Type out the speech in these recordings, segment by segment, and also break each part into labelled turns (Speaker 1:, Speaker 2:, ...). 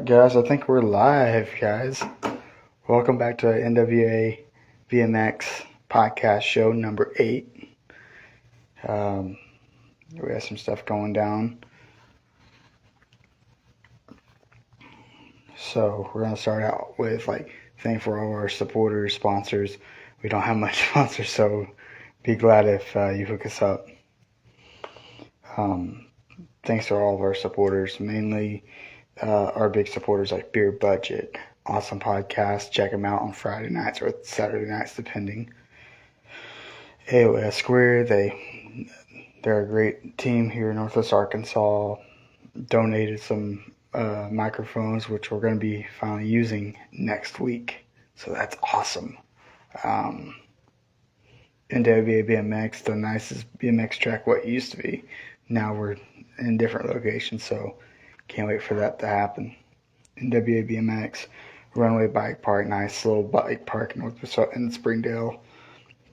Speaker 1: Alright guys, I think we're live, guys. Welcome back to NWA BMX podcast show number 8. We have some stuff going down. So we're going to start out with thank for all our supporters, sponsors. We don't have much sponsors, so be glad if you hook us up. Thanks to all of our supporters, mainly our big supporters like Beer Budget, awesome podcast. Check them out on Friday nights or Saturday nights, depending. AOS Square, they're a great team here in Northwest Arkansas. Donated some microphones, which we're going to be finally using next week. So that's awesome. NWA BMX, the nicest BMX track what used to be. Now we're in different locations, so can't wait for that to happen. NWA BMX, Runway Bike Park, nice little bike park in Springdale,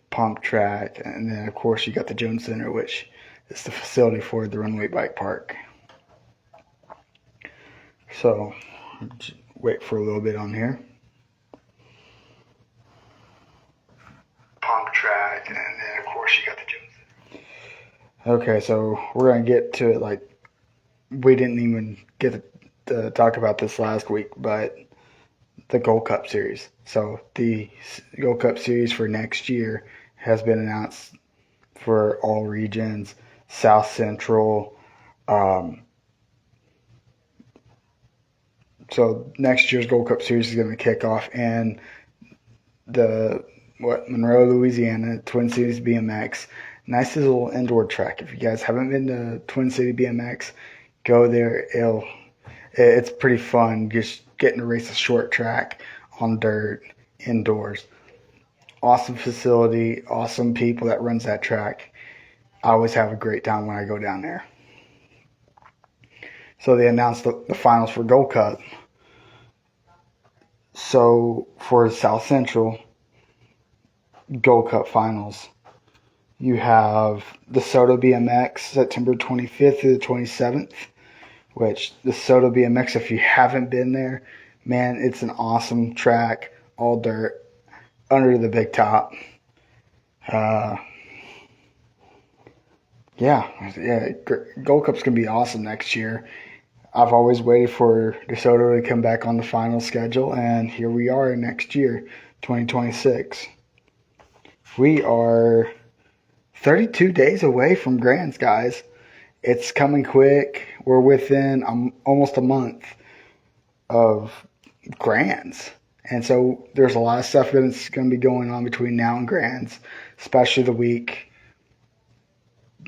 Speaker 1: pump track, and then of course you got the Jones Center, which is the facility for the Runway Bike Park. So wait for a little bit on here. Pump track, and then of course you got the Jones Center. Okay, so we're gonna get to it. We didn't even get to talk about this last week, but the Gold Cup Series. So the Gold Cup Series for next year has been announced for all regions, South Central. So next year's Gold Cup Series is going to kick off in Monroe, Louisiana, Twin Cities BMX. Nice little indoor track. If you guys haven't been to Twin City BMX, go there. It's pretty fun just getting to race a short track on dirt indoors. Awesome facility, awesome people that runs that track. I always have a great time when I go down there. So they announced the finals for Gold Cup. So for South Central Gold Cup finals, you have the Soto BMX September 25th through the 27th, which the Soto BMX, if you haven't been there, man, it's an awesome track, all dirt, under the big top. Gold Cup's going to be awesome next year. I've always waited for DeSoto to come back on the final schedule, and here we are next year, 2026. We are 32 days away from Grands, guys. It's coming quick. We're within almost a month of Grands. And so there's a lot of stuff that's going to be going on between now and Grands, especially the week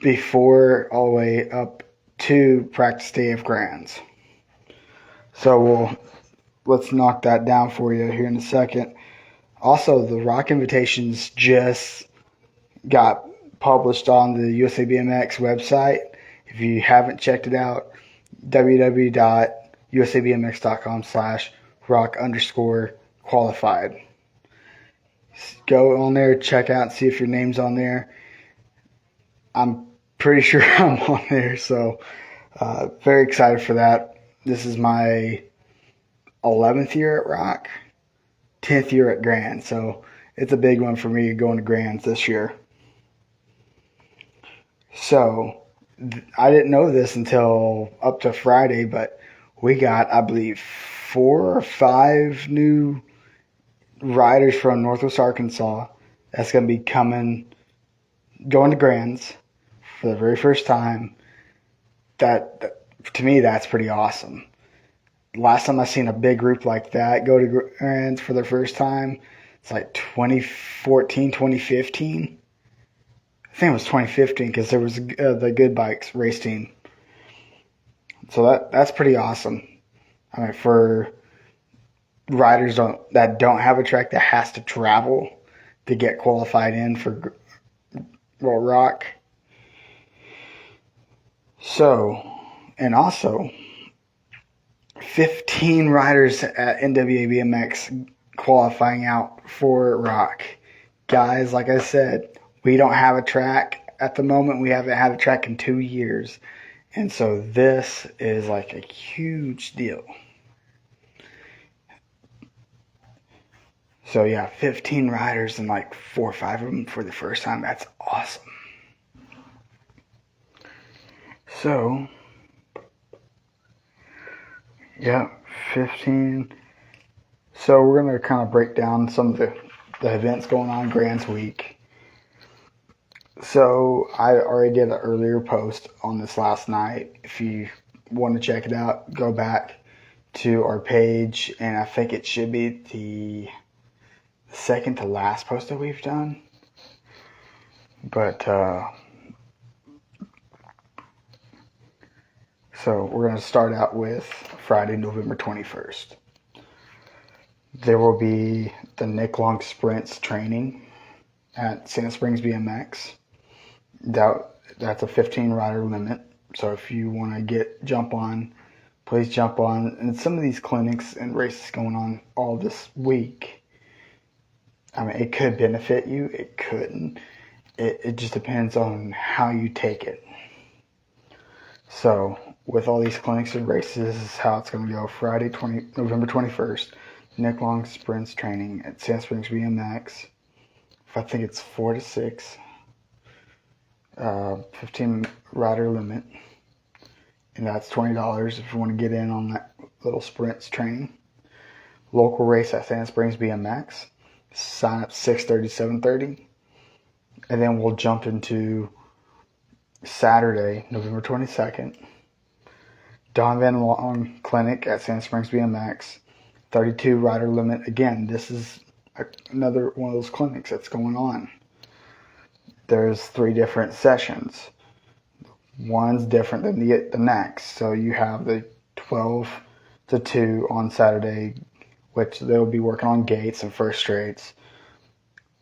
Speaker 1: before all the way up to practice day of Grands. So let's knock that down for you here in a second. Also, the ROC invitations just got published on the USA BMX website. If you haven't checked it out, www.usabmx.com/rock_qualified. Go on there, check out, and see if your name's on there. I'm pretty sure I'm on there, so very excited for that. This is my 11th year at ROC, 10th year at Grand, so it's a big one for me going to Grands this year. So I didn't know this until up to Friday, but we got, I believe, 4 or 5 new riders from Northwest Arkansas that's going to be going to Grands for the very first time. That to me, that's pretty awesome. Last time I seen a big group like that go to Grands for the first time, it's like 2014, 2015. I think it was 2015 because there was the Good Bikes race team. So that's pretty awesome. I mean, for riders that don't have a track that has to travel to get qualified in for ROC. So, and also 15 riders at NWA BMX qualifying out for ROC. Guys, like I said, we don't have a track at the moment. We haven't had a track in 2 years. And so this is like a huge deal. So yeah, 15 riders and like 4 or 5 of them for the first time. That's awesome. So yeah, 15. So we're gonna kind of break down some of the events going on Grants Week. So I already did an earlier post on this last night. If you want to check it out, go back to our page, and I think it should be the second to last post that we've done. But so we're going to start out with Friday, November 21st. There will be the Nick Long Sprints training at Sand Springs BMX. That's a 15 rider limit. So if you want to jump on, please jump on. And some of these clinics and races going on all this week, I mean, it could benefit you. It couldn't. It just depends on how you take it. So with all these clinics and races, this is how it's going to go. Friday, November 21st, Nick Long Sprints training at Sand Springs BMX. I think it's 4 to 6. 15 rider limit. And that's $20 if you want to get in on that little sprints training. Local race at Sand Springs BMX. Sign up 6:30, 7:30. And then we'll jump into Saturday, November 22nd. Don Van Long Clinic at Sand Springs BMX. 32 rider limit. Again, this is another one of those clinics that's going on. There's 3 different sessions. One's different than the next. So you have the 12 to 2 on Saturday, which they'll be working on gates and first straights.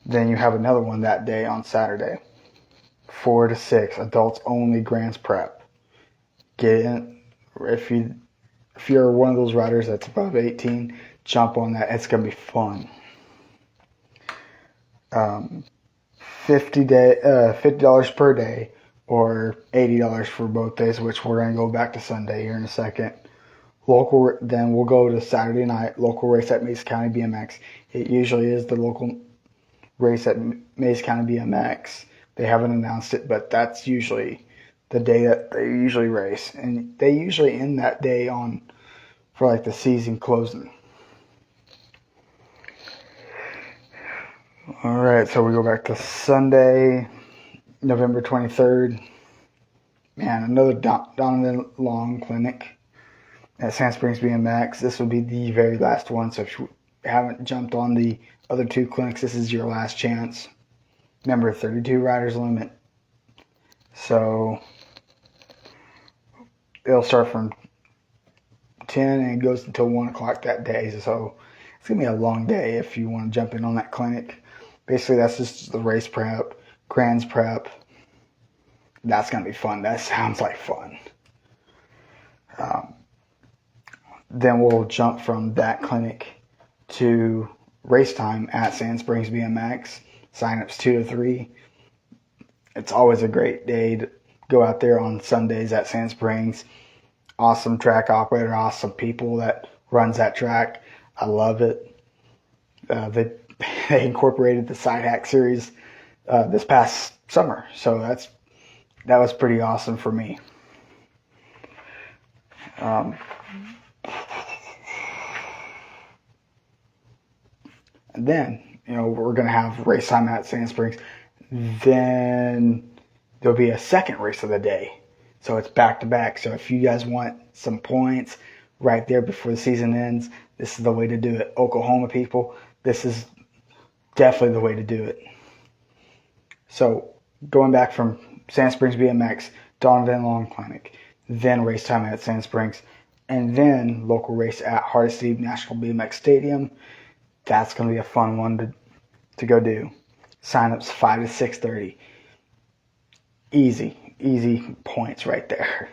Speaker 1: Then you have another one that day on Saturday, 4 to 6, adults only grants prep. Get in. If you're one of those riders that's above 18, jump on that. It's gonna be fun. $50 per day, or $80 for both days, which we're gonna go back to Sunday here in a second. Then we'll go to Saturday night, local race at Mesa County BMX. It usually is the local race at Mesa County BMX. They haven't announced it, but that's usually the day that they usually race. And they usually end that day for like the season closing. Alright, so we go back to Sunday, November 23rd. Man, another Donovan Long clinic at Sand Springs BMX. This will be the very last one, so if you haven't jumped on the other 2 clinics, this is your last chance. Remember, 32 riders limit. So it'll start from 10 and it goes until 1 o'clock that day. So it's going to be a long day if you want to jump in on that clinic. Basically, that's just the race prep, Grands prep. That's going to be fun. That sounds like fun. Then we'll jump from that clinic to race time at Sand Springs BMX. Sign-ups 2 to 3. It's always a great day to go out there on Sundays at Sand Springs. Awesome track operator, awesome people that runs that track. I love it. They incorporated the Side Hack series this past summer, so that was pretty awesome for me. And then, we're going to have race time at Sand Springs. Then there'll be a second race of the day. So it's back to back. So if you guys want some points right there before the season ends, this is the way to do it. Oklahoma people, this is definitely the way to do it. So going back from Sand Springs BMX, Donovan Long Clinic, then race time at Sand Springs, and then local race at Hardesty National BMX Stadium. That's going to be a fun one to go do. Sign-ups 5 to 6:30. Easy points right there.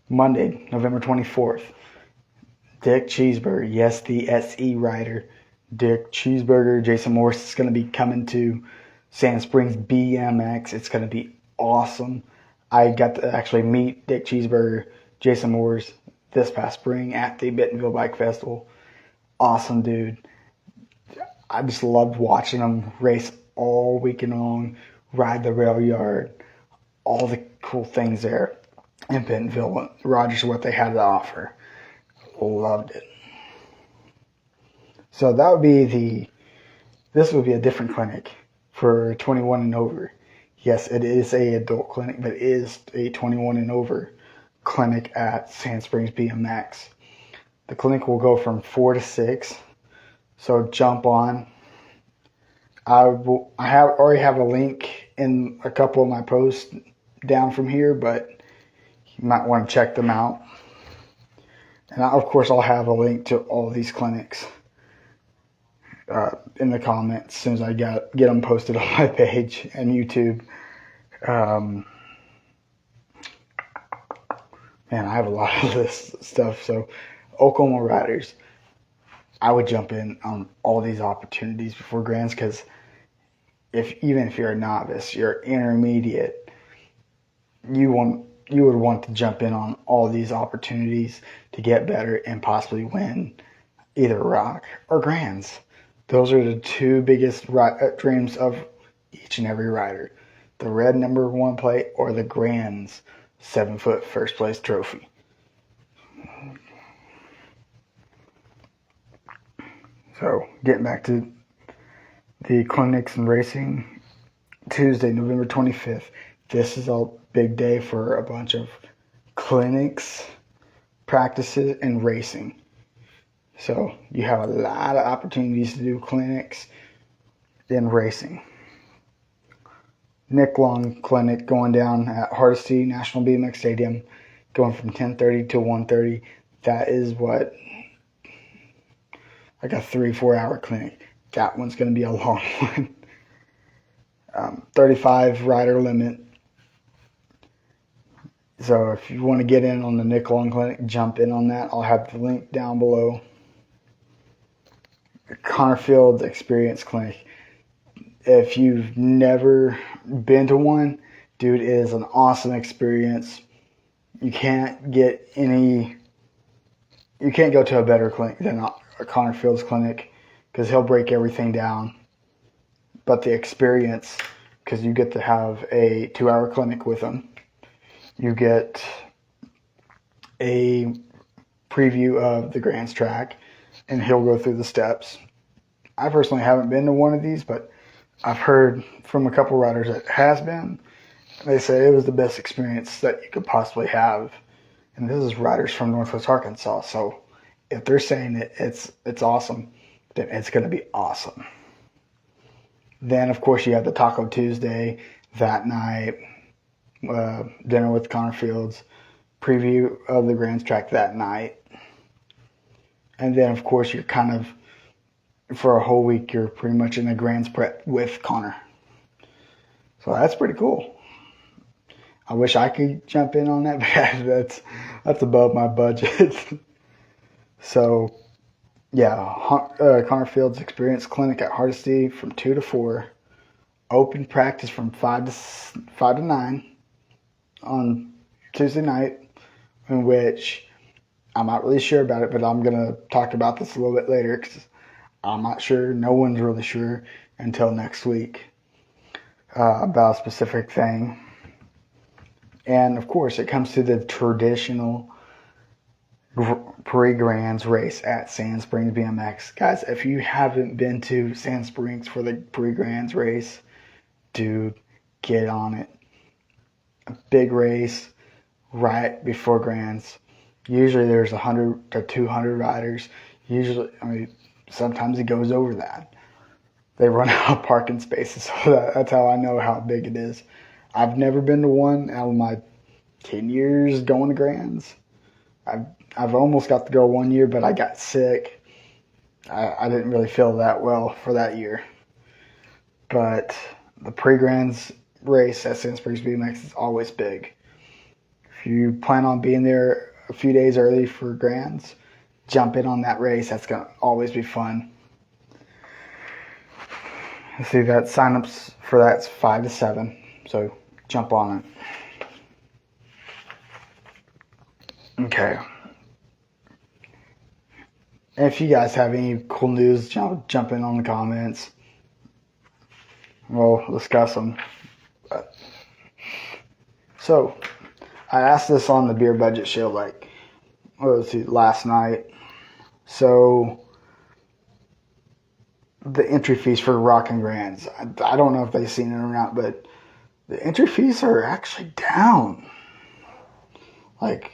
Speaker 1: Monday, November 24th. Dick Cheeseburger, yes, the SE rider. Dick Cheeseburger, Jason Morris is going to be coming to Sand Springs BMX. It's going to be awesome. I got to actually meet Dick Cheeseburger, Jason Morris this past spring at the Bentonville Bike Festival. Awesome dude. I just loved watching them race all weekend long, ride the rail yard, all the cool things there in Bentonville. Rogers, what they had to offer. Loved it. So this would be a different clinic for 21 and over. Yes, it is a adult clinic, but it is a 21 and over clinic at Sand Springs BMX. The clinic will go from 4 to 6. So jump on. I already have a link in a couple of my posts down from here, but you might want to check them out. And of course, I'll have a link to all these clinics in the comments as soon as I get them posted on my page and YouTube. Man, I have a lot of this stuff. So, Oklahoma Riders, I would jump in on all these opportunities before Grands, because even if you're a novice, you're intermediate, you would want to jump in on all these opportunities to get better and possibly win either ROC or Grands. Those are the two biggest dreams of each and every rider. The red number 1 plate or the Grands 7-foot first place trophy. So getting back to the clinics and racing, Tuesday, November 25th. This is a big day for a bunch of clinics, practices, and racing. So you have a lot of opportunities to do clinics and racing. Nick Long Clinic going down at Hardesty National BMX Stadium, going from 10:30 to 1:30. That is like a 3-4 hour clinic. That one's going to be a long one. 35 rider limit. So if you want to get in on the Nick Long Clinic, jump in on that. I'll have the link down below. Connor Fields Experience Clinic. If you've never been to one, dude, it is an awesome experience. You can't go to a better clinic than a Connor Fields Clinic, because he'll break everything down. But the experience, because you get to have a 2-hour clinic with him. You get a preview of the Grands track, and he'll go through the steps. I personally haven't been to one of these, but I've heard from a couple riders that has been. They say it was the best experience that you could possibly have. And this is riders from Northwest Arkansas, so if they're saying it's awesome, then it's going to be awesome. Then, of course, you have the Taco Tuesday that night, dinner with Connor Fields, preview of the Grands track that night. And then, of course, you're kind of, for a whole week, you're pretty much in the Grands prep with Connor. So that's pretty cool. I wish I could jump in on that, but that's above my budget. So, yeah, Connor Fields Experience Clinic at Hardesty from 2 to 4. Open practice from 5 to 9 on Tuesday night, in which I'm not really sure about it, but I'm going to talk about this a little bit later, because I'm not sure. No one's really sure until next week about a specific thing. And, of course, it comes to the traditional pre-Grands race at Sand Springs BMX. Guys, if you haven't been to Sand Springs for the pre-Grands race, dude, get on it. A big race right before Grands. Usually there's 100 to 200 riders. Sometimes it goes over that. They run out of parking spaces, so that's how I know how big it is. I've never been to one out of my 10 years going to Grands. I've almost got to go one year, but I got sick. I didn't really feel that well for that year. But the pre-Grands race at Sand Springs BMX is always big. If you plan on being there a few days early for Grands, jump in on that race. That's going to always be fun. I see that signups for that's 5 to 7. So jump on it. Okay. And if you guys have any cool news, jump in on the comments. We'll discuss them. So, I asked this on the Beer Budget Show, like, what was it, last night. So, the entry fees for ROC and Grands. I don't know if they've seen it or not, but the entry fees are actually down. Like,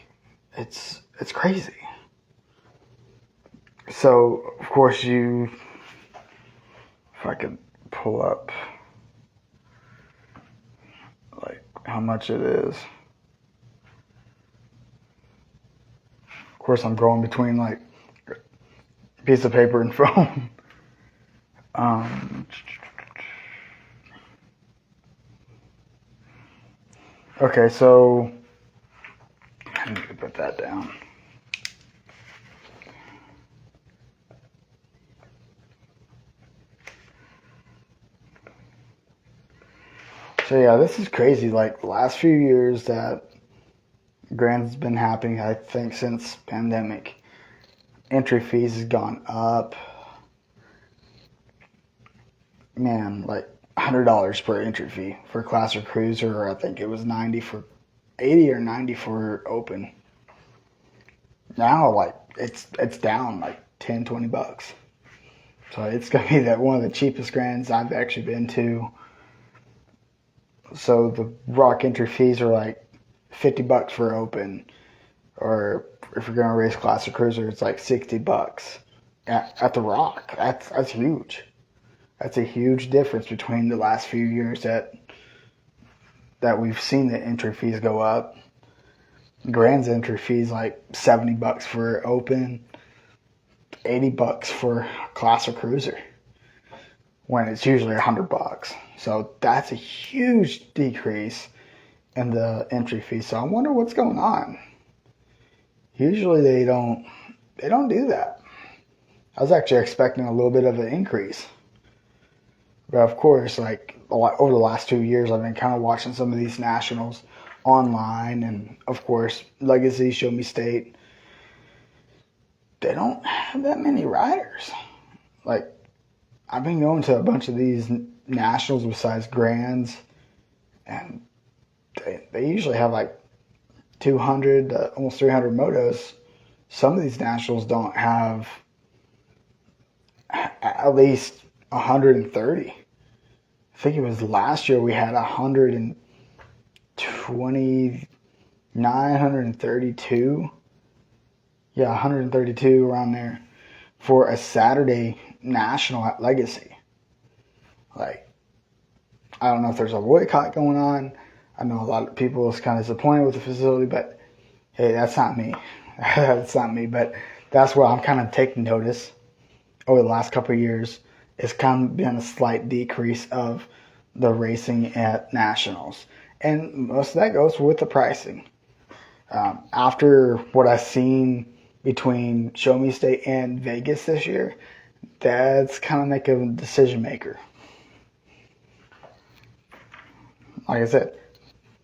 Speaker 1: it's crazy. So, of course, if I could pull up, like, how much it is. Of course, I'm going between, like, piece of paper and phone. Okay, so I need to put that down. So yeah, this is crazy. Like the last few years that Grand's been happening, I think since pandemic, entry fees has gone up. Man, like $100 per entry fee for class or cruiser, or I think it was 80 or 90 for open. Now, like it's down like 10, 20 bucks. So it's gonna be one of the cheapest Grands I've actually been to. So the ROC entry fees are like 50 bucks for open, or if you're gonna race class or cruiser, it's like 60 bucks at the ROC. That's huge. That's a huge difference between the last few years that we've seen the entry fees go up. Grand's entry fees like 70 bucks for open, 80 bucks for class or cruiser, when it's usually 100 bucks. So that's a huge decrease in the entry fee. So I wonder what's going on. Usually they don't do that. I was actually expecting a little bit of an increase. But of course, like over the last 2 years, I've been kind of watching some of these nationals online, and of course, Legacy, Show Me State. They don't have that many riders. Like I've been going to a bunch of these nationals besides Grands, and they usually have like 200, almost 300 motos. Some of these nationals don't have at least 130. I think it was last year we had 129, 132. Yeah, 132 around there for a Saturday national at Legacy. Like, I don't know if there's a boycott going on. I know a lot of people is kind of disappointed with the facility, but hey, that's not me. That's not me, but that's where I'm kind of taking notice over the last couple of years. It's kind of been a slight decrease of the racing at nationals. And most of that goes with the pricing. After what I've seen between Show Me State and Vegas this year, that's kind of like a decision maker. Like I said,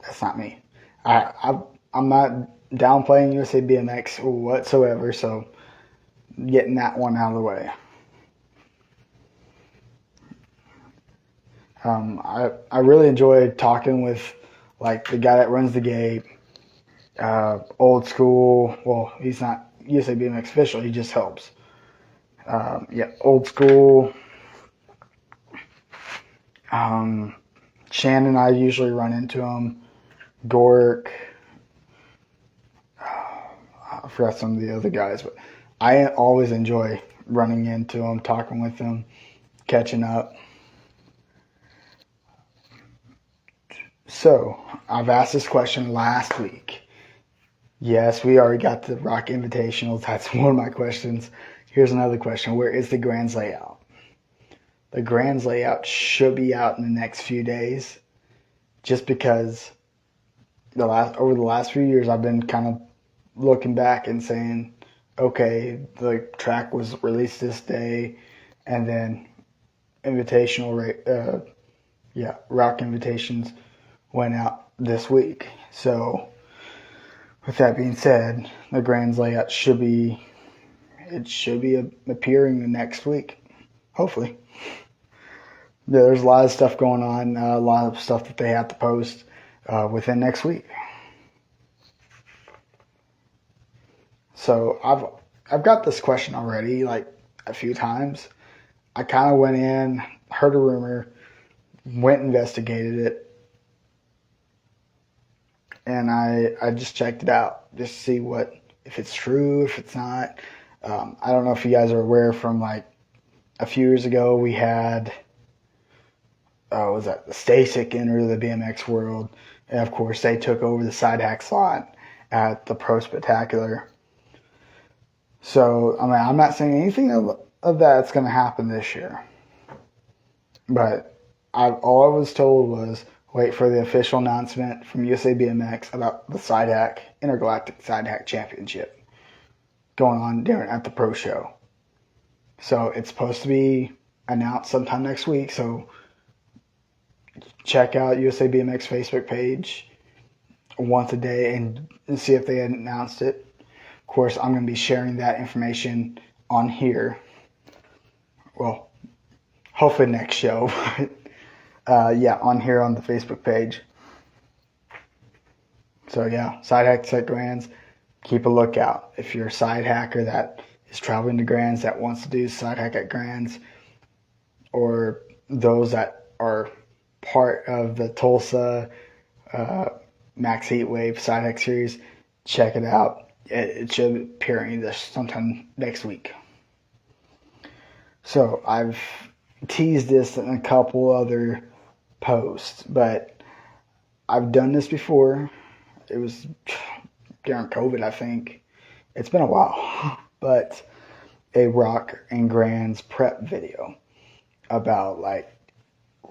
Speaker 1: that's not me. I'm not downplaying USA BMX whatsoever, so getting that one out of the way. I really enjoy talking with like the guy that runs the gate, old school. Well, he's not USA BMX official. He just helps. Old school. Shannon, I usually run into him. Gork. I forgot some of the other guys, but I always enjoy running into them, talking with them, catching up. So, I've asked this question last week. Yes, we already got the ROC Invitationals. That's one of my questions. Here's another question. Where is the Grands layout? The Grands layout should be out in the next few days, just because over the last few years I've been kind of looking back and saying, okay, the track was released this day, and then ROC invitations went out this week. So with that being said, the Grands layout should be it should be appearing next week, hopefully. Yeah, there's a lot of stuff going on, a lot of stuff that they have to post within next week. So I've got this question already, like a few times. I kind of went in, heard a rumor, went investigated it, and I just checked it out just to see if it's true, if it's not. I don't know if you guys are aware from like a few years ago we had was that the Stasic enter the BMX world, and of course they took over the side hack slot at the Pro Spectacular. So I mean, I'm not saying anything of that's going to happen this year, but all I was told was wait for the official announcement from USA BMX about the side hack intergalactic side hack championship going on at the Pro Show. So it's supposed to be announced sometime next week. So check out USA BMX Facebook page once a day and see if they had announced it. Of course, I'm going to be sharing that information on here. Well, hopefully next show. Yeah, on here on the Facebook page. So yeah, side hack set grands. Keep a lookout. If you're a side hacker that is traveling to grands that wants to do side hack at grands, or those that are part of the Tulsa Max Heatwave side hack series, check it out. It should be appearing this sometime next week. So I've teased this in a couple other posts, but I've done this before. It was during COVID, I think. It's been a while, but a ROC and Grands prep video about like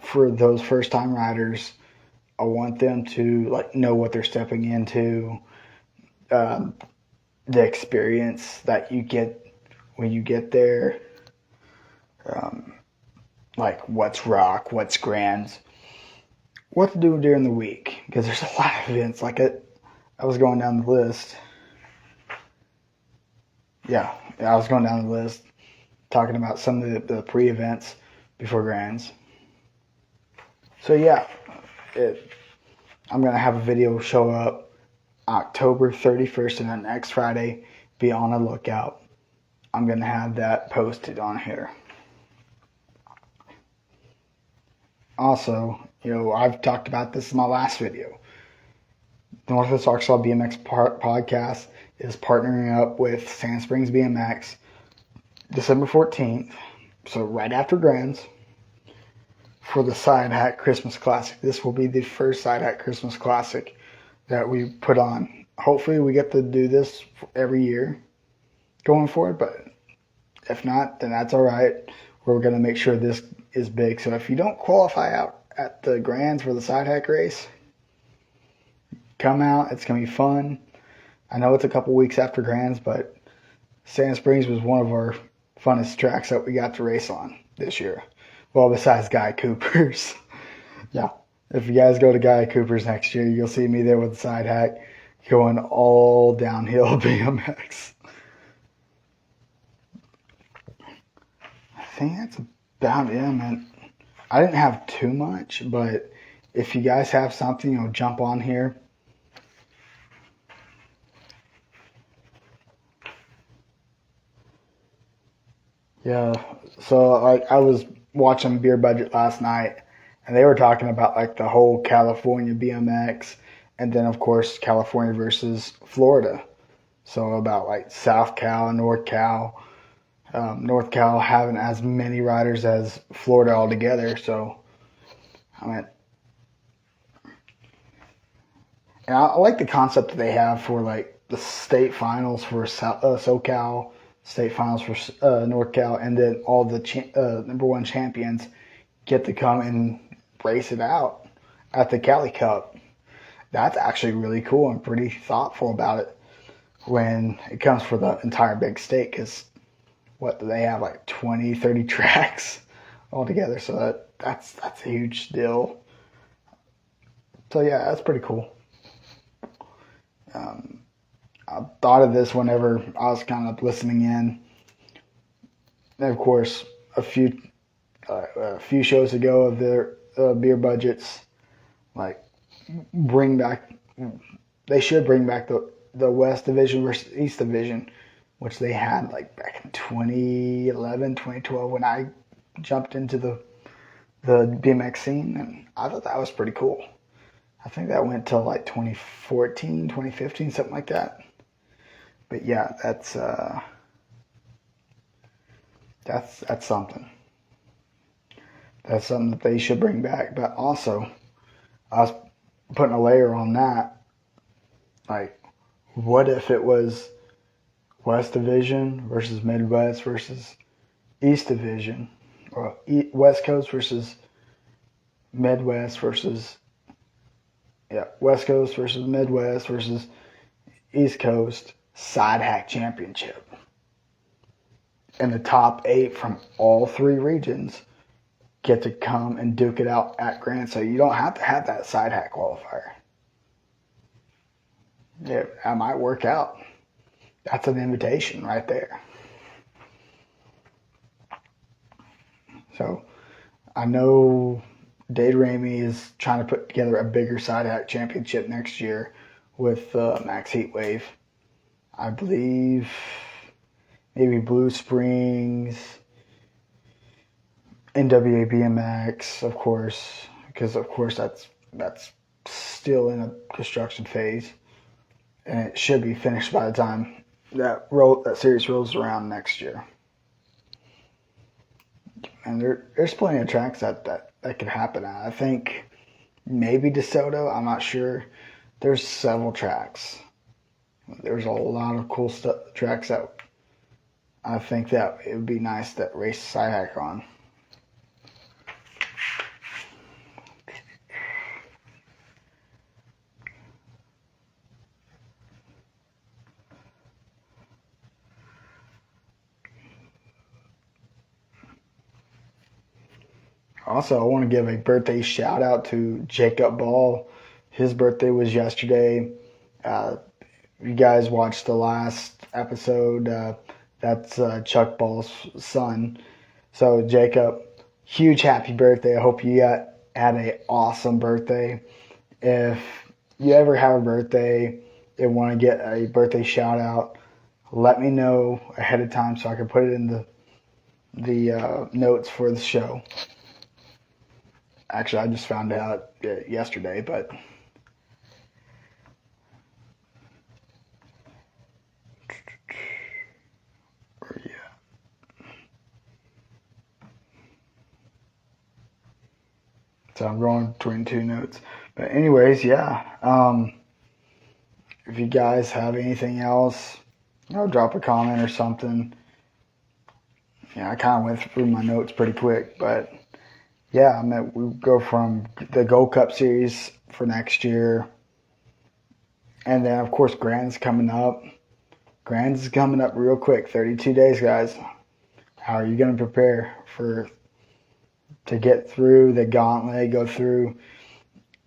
Speaker 1: for those first time riders. I want them to like know what they're stepping into, the experience that you get when you get there, like what's ROC, what's Grands, what to do during the week, because there's a lot of events. Like I was going down the list. Yeah, I was going down the list talking about some of the pre-events before Grands. So yeah, I'm going to have a video show up October 31st, and then next Friday, be on the lookout. I'm going to have that posted on here. Also, I've talked about this in my last video. The Northwest Arkansas BMX podcast is partnering up with Sand Springs BMX December 14th, so right after Grands, for the Side Hack Christmas Classic. This will be the first Side Hack Christmas Classic that we put on. Hopefully we get to do this every year going forward, but if not, then that's all right. We're going to make sure this is big. So if you don't qualify out at the Grands for the Side Hack race, come out. It's going to be fun. I know it's a couple weeks after Grands, but Sand Springs was one of our funnest tracks that we got to race on this year. Well, besides Guy Cooper's. Yeah. If you guys go to Guy Cooper's next year, you'll see me there with the side hack going all downhill BMX. I think that's about it, man. I didn't have too much, but if you guys have something, jump on here. Yeah, so like I was watching Beer Budget last night, and they were talking about like the whole California BMX, and then of course California versus Florida. So about like South Cal and North Cal. North Cal having as many riders as Florida altogether. So I mean, and I like the concept that they have for like the state finals for SoCal, state finals for North Cal, and then all the number one champions get to come and race it out at the Cali Cup. That's actually really cool and pretty thoughtful about it when it comes for the entire big state, because what do they have, like 20, 30 tracks altogether? So that's a huge deal. So yeah, that's pretty cool. I thought of this whenever I was kind of listening in And of course, a few shows ago of their beer budgets, like bring back. They should bring back the West Division versus East Division, which they had like back in 2011, 2012 when I jumped into the BMX scene, and I thought that was pretty cool. I think that went till like 2014, 2015, something like that. But yeah, that's something. That's something that they should bring back. But also, I was putting a layer on that. Like, what if it was West Division versus Midwest versus East Division, or West Coast versus Midwest versus West Coast versus Midwest versus East Coast side hack championship, and the top 8 from all 3 regions get to come and duke it out at Grand. So you don't have to have that side hack qualifier. Yeah, that might work out. That's an invitation right there. So I know Dade Ramey is trying to put together a bigger side hack championship next year with Max Heatwave. I believe maybe Blue Springs, NWA BMX, of course, because of course that's still in a construction phase, and it should be finished by the time that series rolls around next year. And there's plenty of tracks that could happen at. I think maybe DeSoto, I'm not sure. There's several tracks. There's a lot of cool tracks that I think that it would be nice to race side hack on. Also, I want to give a birthday shout out to Jacob Ball. His birthday was yesterday. You guys watched the last episode. That's Chuck Ball's son. So, Jacob, huge happy birthday. I hope you had an awesome birthday. If you ever have a birthday and want to get a birthday shout out, let me know ahead of time so I can put it in the notes for the show. Actually, I just found out yesterday, but so I'm going between 2 notes. But anyways, yeah. If you guys have anything else, drop a comment or something. Yeah, I kind of went through my notes pretty quick, but yeah, we go from the Gold Cup series for next year, and then of course Grand's coming up. Grand's coming up real quick. 32 days, guys. How are you going to prepare to get through the gauntlet? Go through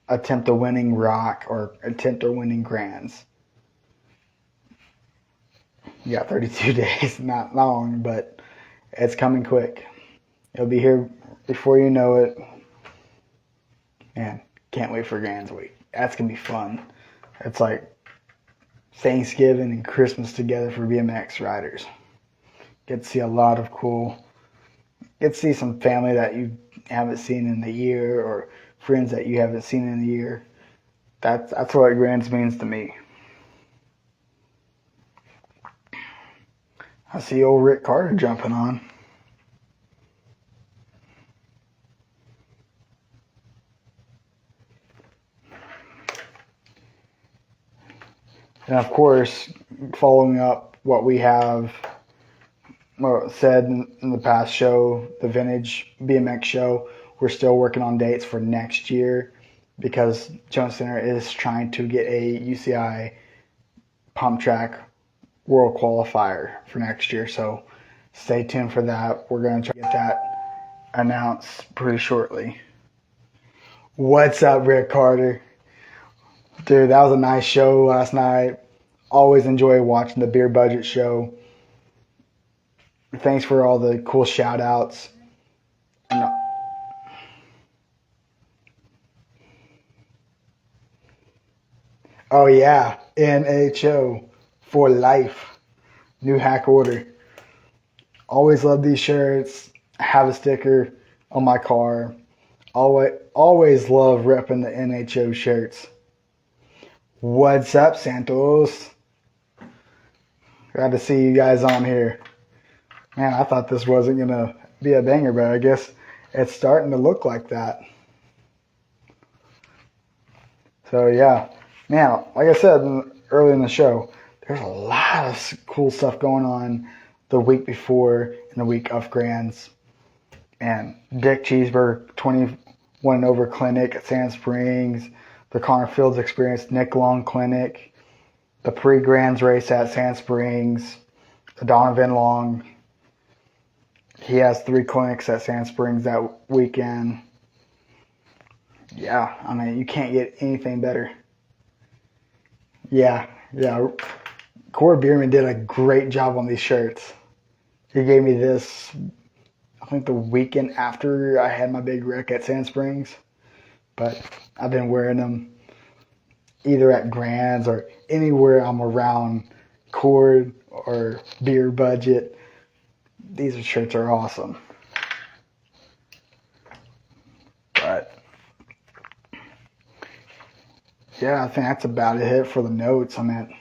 Speaker 1: attempt a winning ROC or attempt a winning Grands. You got 32 days, not long, but it's coming quick. It'll be here before you know it. Man, can't wait for Grands week. That's going to be fun. It's like Thanksgiving and Christmas together for BMX riders. Get to see a lot of get to see some family that you haven't seen in a year or friends that you haven't seen in a year. That's what Grands means to me. I see old Rick Carter jumping on. And of course, following up what we have said in the past show, the Vintage BMX show, we're still working on dates for next year because Jones Center is trying to get a UCI pump track world qualifier for next year. So stay tuned for that. We're going to try to get that announced pretty shortly. What's up, Rick Carter? Dude, that was a nice show last night. Always enjoy watching the Beer Budget show. thanks for all the cool shout outs. And, oh yeah, NHO for life. New hack order. Always love these shirts. Have a sticker on my car. Always love repping the NHO shirts. What's up, Santos? Glad to see you guys on here. Man, I thought this wasn't going to be a banger, but I guess it's starting to look like that. So, yeah. Man, like I said earlier in the show, there's a lot of cool stuff going on the week before and the week of Grands. And Dick Cheeseburger 21 over clinic at Sand Springs, the Connor Fields Experience Nick Long Clinic, the pre-Grands race at Sand Springs, the Donovan Long. He has 3 clinics at Sand Springs that weekend. Yeah, I mean, you can't get anything better. Yeah. Corey Bierman did a great job on these shirts. He gave me this, I think the weekend after I had my big wreck at Sand Springs. But I've been wearing them either at Grands or anywhere I'm around Cord or Beer Budget. These shirts are awesome. But yeah, I think that's about it for the notes. I mean,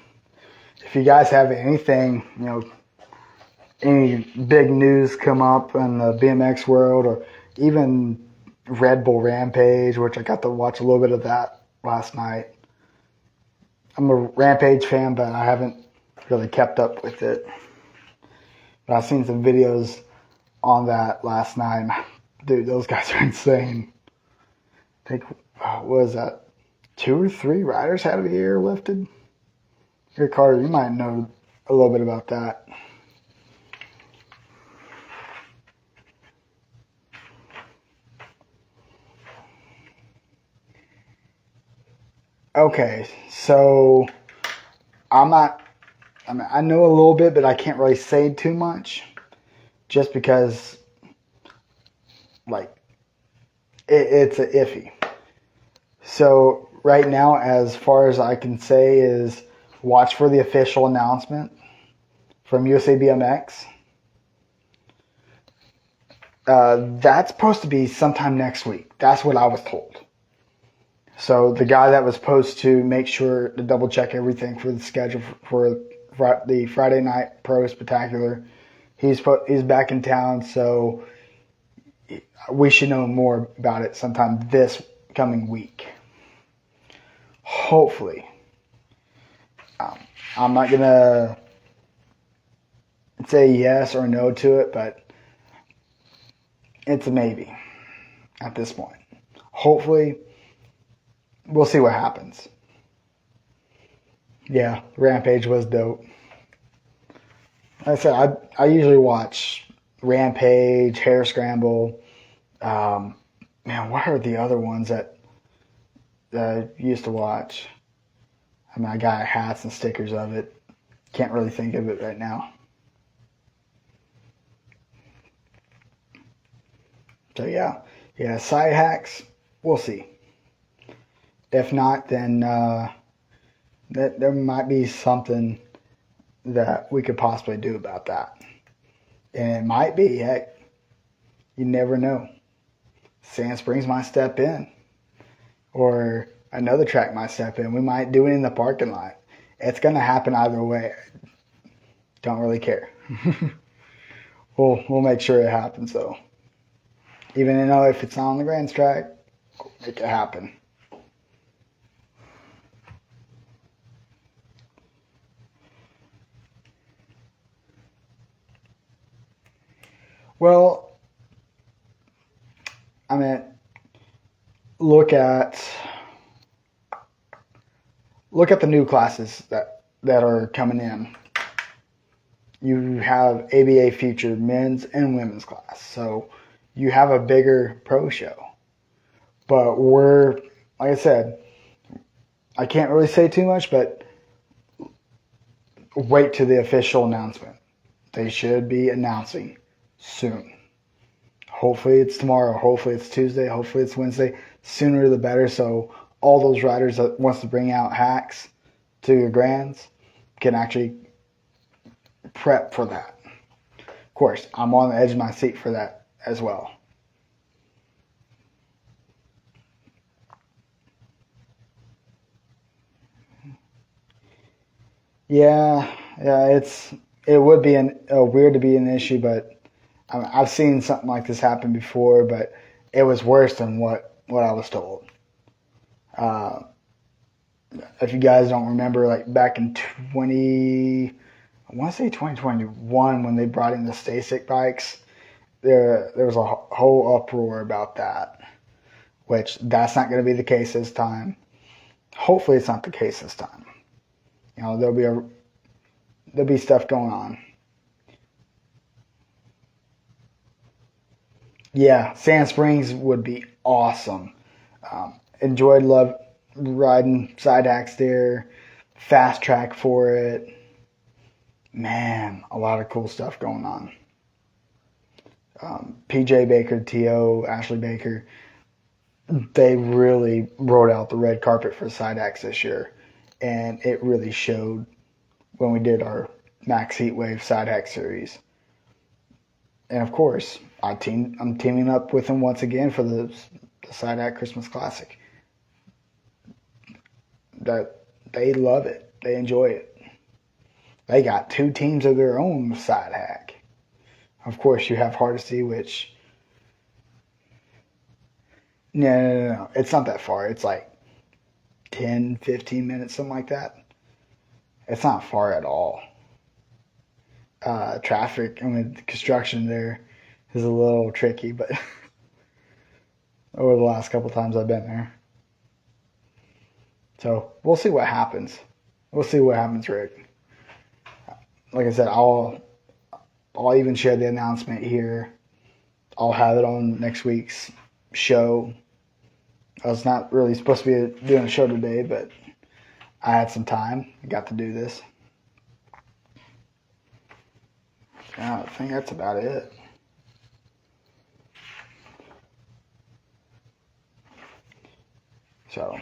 Speaker 1: if you guys have anything, any big news come up in the BMX world, or even Red Bull Rampage, which I got to watch a little bit of that last night. I'm a Rampage fan, but I haven't really kept up with it. But I've seen some videos on that last night. Dude, those guys are insane. I think, what was that? 2 or 3 riders had to be airlifted? Here, Carter, you might know a little bit about that. Okay, so I know a little bit, but I can't really say too much just because, it's a iffy. So right now, as far as I can say, is watch for the official announcement from USA BMX. That's supposed to be sometime next week. That's what I was told. So the guy that was supposed to make sure to double check everything for the schedule for the Friday Night Pro Spectacular, he's back in town, so we should know more about it sometime this coming week. Hopefully. I'm not going to say yes or no to it, but it's a maybe at this point. Hopefully, we'll see what happens. Yeah, Rampage was dope. Like I said, I usually watch Rampage, Hair Scramble. Man, what are the other ones that I used to watch? I mean, I got hats and stickers of it. Can't really think of it right now. So yeah, side hacks, we'll see. If not, then there might be something that we could possibly do about that. And it might be, heck, you never know. Sand Springs might step in. Or another track might step in. We might do it in the parking lot. It's going to happen either way. Don't really care. We'll make sure it happens, though. Even if it's not on the Grands track, we'll make it happen. Well, I mean, look at the new classes that are coming in. You have ABA Future men's and women's class, so you have a bigger pro show. But like I said, I can't really say too much, but wait to the official announcement They should be announcing soon. Hopefully it's tomorrow. Hopefully it's Tuesday. Hopefully it's Wednesday. Sooner the better. So all those riders that wants to bring out hacks to your grands can actually prep for that. Of course, I'm on the edge of my seat for that as well. Yeah, it would be weird to be an issue, but I've seen something like this happen before, but it was worse than what I was told. Uh, if you guys don't remember, like back in I want to say 2021, when they brought in the Stasic bikes, there was a whole uproar about that, which that's not going to be the case this time. Hopefully, it's not the case this time. You know, there'll be stuff going on. Yeah, Sand Springs would be awesome. Love riding side hacks there, fast track for it. Man, a lot of cool stuff going on. PJ Baker, T.O., Ashley Baker, they really rolled out the red carpet for side hacks this year. And it really showed when we did our Max Heatwave side hack series. And of course, I'm teaming up with them once again for the Side Hack Christmas Classic. That they love it. They enjoy it. They got 2 teams of their own side hack. Of course, you have Hardesty, which no. It's not that far. It's like 10, 15 minutes, something like that. It's not far at all. Traffic, the construction there is a little tricky, but over the last couple times I've been there. So we'll see what happens. We'll see what happens, Rick. Like I said, I'll even share the announcement here. I'll have it on next week's show. I was not really supposed to be doing a show today, but I had some time. I got to do this. Yeah, I think that's about it. So,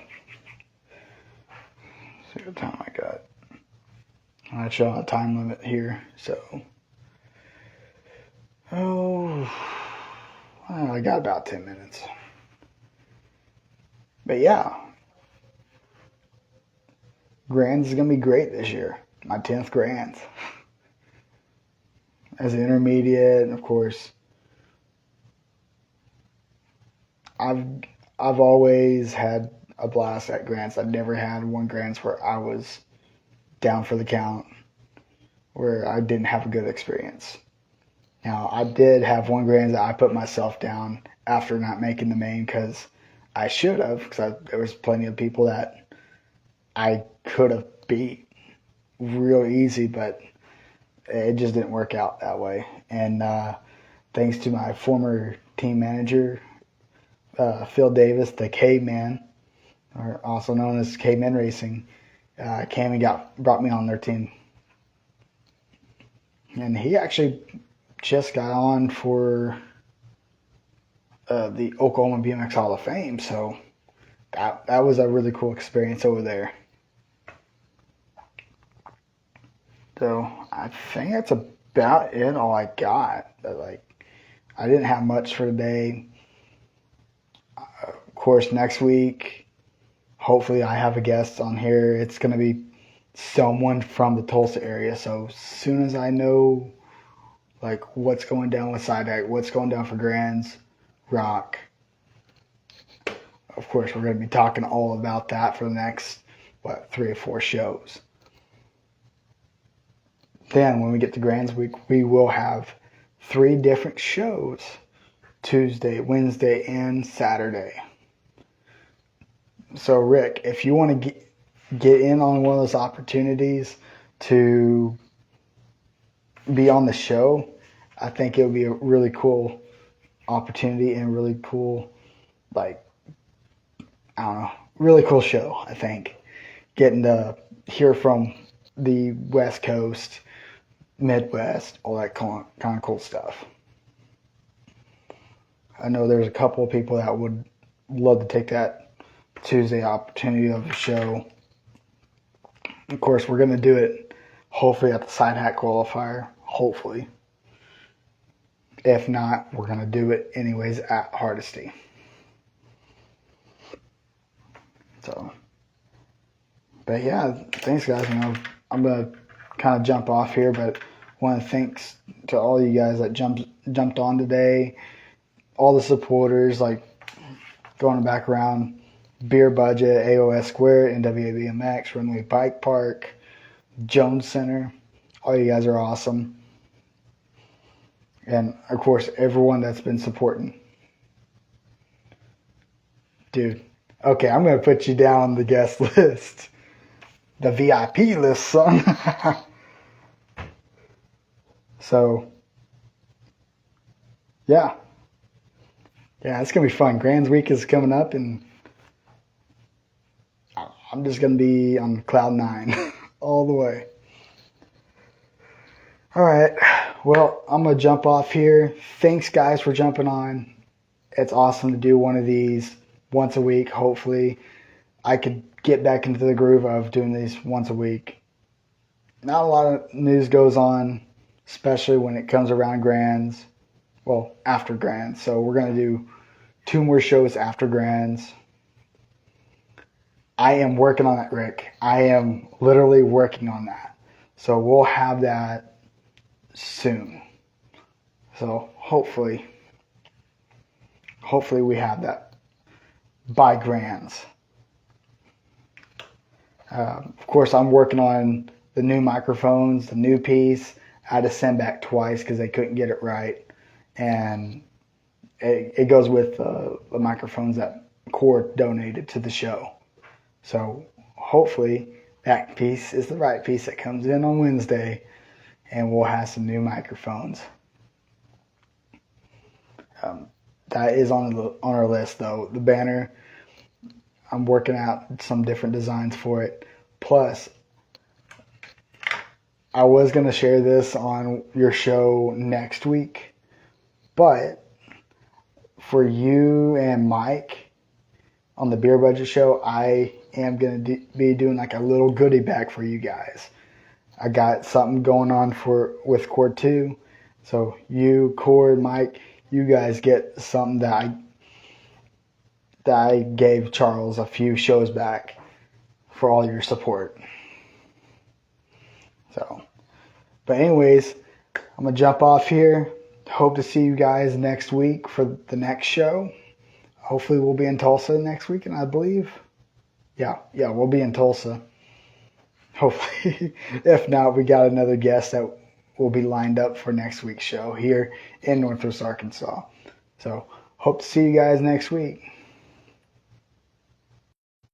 Speaker 1: see what time I got. I'm not showing a time limit here, so. I got about 10 minutes. But yeah, Grands is going to be great this year. My 10th Grands. As an intermediate, and of course, I've always had a blast at Grants. I've never had one Grants where I was down for the count, where I didn't have a good experience. Now, I did have one Grants that I put myself down after not making the main because I should have, because there was plenty of people that I could have beat real easy, but it just didn't work out that way. And thanks to my former team manager, Phil Davis, the K-Man, or also known as K-Man Racing, came and brought me on their team. And he actually just got on for the Oklahoma BMX Hall of Fame, so that was a really cool experience over there. So I think that's about it. All I got. I didn't have much for today. Of course, next week, hopefully, I have a guest on here. It's going to be someone from the Tulsa area. So as soon as I know, what's going down with Side Hack, what's going down for Grands, ROC. Of course, we're going to be talking all about that for the next 3 or 4 shows. Then, when we get to Grands Week, we will have 3 different shows, Tuesday, Wednesday, and Saturday. So, Rick, if you want to get in on one of those opportunities to be on the show, I think it would be a really cool opportunity and really cool, really cool show, I think. Getting to hear from the West Coast, Midwest, all that kind of cool stuff. I know there's a couple of people that would love to take that Tuesday opportunity of the show. Of course, we're going to do it hopefully at the side hat qualifier. Hopefully. If not, we're going to do it anyways at Hardesty. So, but yeah, thanks guys. You know, I'm going to kind of jump off here, but want to thanks to all you guys that jumped on today. All the supporters, like going back around, Beer Budget, AOS Square, NWA BMX, Runway Bike Park, Jones Center. All you guys are awesome. And, of course, everyone that's been supporting. Dude, okay, I'm going to put you down on the guest list. The VIP list, son. So, yeah. Yeah, it's going to be fun. Grands Week is coming up, and I'm just going to be on cloud 9 all the way. All right. Well, I'm going to jump off here. Thanks, guys, for jumping on. It's awesome to do one of these once a week, hopefully. I could get back into the groove of doing these once a week. Not a lot of news goes on, especially when it comes around Grands. Well, after Grands. So we're going to do 2 more shows after Grands. I am working on that, Rick. I am literally working on that. So we'll have that soon. So hopefully we have that by Grands. Of course, I'm working on the new microphones, the new piece. I had to send back twice because they couldn't get it right. And it goes with the microphones that Cord donated to the show. So hopefully that piece is the right piece that comes in on Wednesday, and we'll have some new microphones. That is on our list, though. The banner, I'm working out some different designs for it. Plus, I was going to share this on your show next week, but for you and Mike on the Beer Budget show, I am going to be doing like a little goodie bag for you guys. I got something going on with Cord 2. So you, Cord, Mike, you guys get something that I gave Charles a few shows back for all your support. So, but anyways, I'm going to jump off here. Hope to see you guys next week for the next show. Hopefully we'll be in Tulsa next week, and I believe. Yeah, we'll be in Tulsa. Hopefully. If not, we got another guest that will be lined up for next week's show here in Northwest Arkansas. So, hope to see you guys next week.